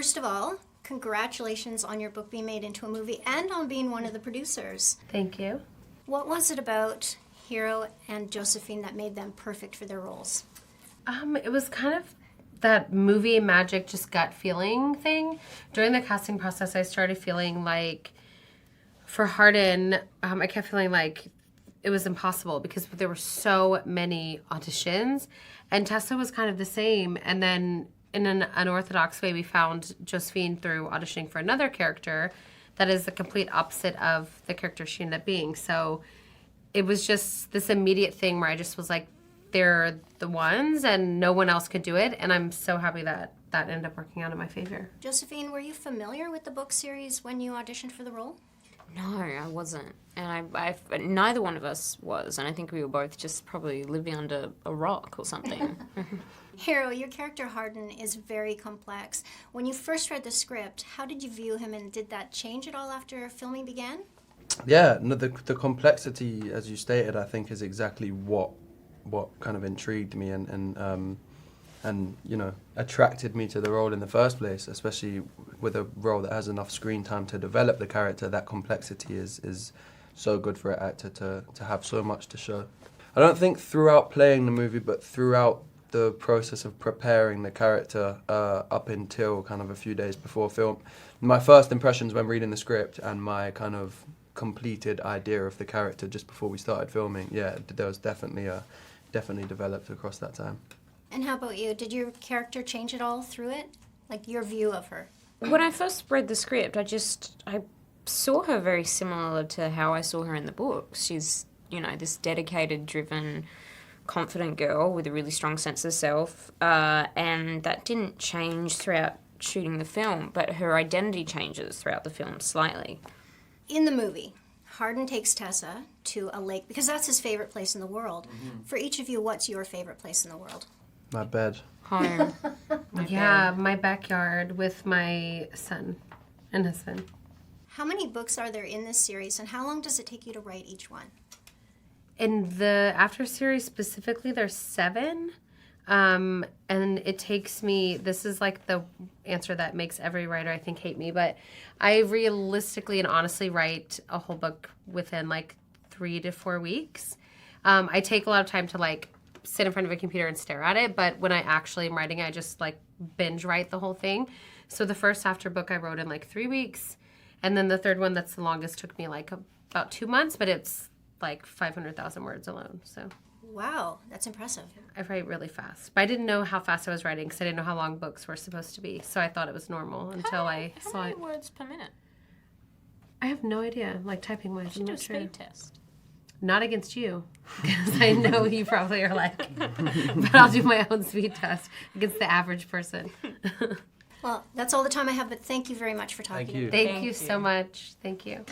first of all, congratulations on your book being made into a movie and on being one of the producers. Thank you. What was it about Hero and Josephine that made them perfect for their roles? It was kind of that movie magic, just gut feeling thing. During the casting process, I started feeling like, for Hardin, I kept feeling like it was impossible because there were so many auditions, and Tessa was kind of the same. And then in an unorthodox way, we found Josephine through auditioning for another character that is the complete opposite of the character she ended up being. So it was just this immediate thing where I just was like, they're the ones and no one else could do it. And I'm so happy that that ended up working out in my favor. Josephine, were you familiar with the book series when you auditioned for the role? No, I wasn't. And I neither one of us was. And I think we were both just probably living under a rock or something. Hero, your character Hardin is very complex. When you first read the script, how did you view him, and did that change at all after filming began? Yeah, no, the complexity, as you stated, I think is exactly what kind of intrigued me and you know, attracted me to the role in the first place, especially with a role that has enough screen time to develop the character. That complexity is so good for an actor to have so much to show. I don't think throughout playing the movie, but throughout the process of preparing the character up until kind of a few days before film, my first impressions when reading the script and my kind of completed idea of the character just before we started filming, yeah, there was definitely developed across that time. And how about you? Did your character change at all through it? Like your view of her? When I first read the script, I saw her very similar to how I saw her in the books. She's, you know, this dedicated, driven, confident girl with a really strong sense of self, and that didn't change throughout shooting the film, but her identity changes throughout the film slightly. In the movie, Hardin takes Tessa to a lake because that's his favorite place in the world. Mm-hmm. For each of you, what's your favorite place in the world? My bed. Home. My backyard with my son and husband. How many books are there in this series, and how long does it take you to write each one? In the After series specifically, there's 7. And it takes me, this is like the answer that makes every writer, I think, hate me, but I realistically and honestly write a whole book within like 3 to 4 weeks. I take a lot of time to like sit in front of a computer and stare at it, but when I actually am writing, I just like binge write the whole thing. So the first After book I wrote in like 3 weeks, and then the third one that's the longest took me like about 2 months, but it's like 500,000 words alone, so. Wow, that's impressive. I write really fast. But I didn't know how fast I was writing because I didn't know how long books were supposed to be. So I thought it was normal until I saw it. How many words per minute? I have no idea. Like typing wise, I'm Do a not sure. speed test. Not against you, because I know you probably are like. But I'll do my own speed test against the average person. Well, that's all the time I have, but thank you very much for talking to me. Thank you. Thank you so much. Thank you.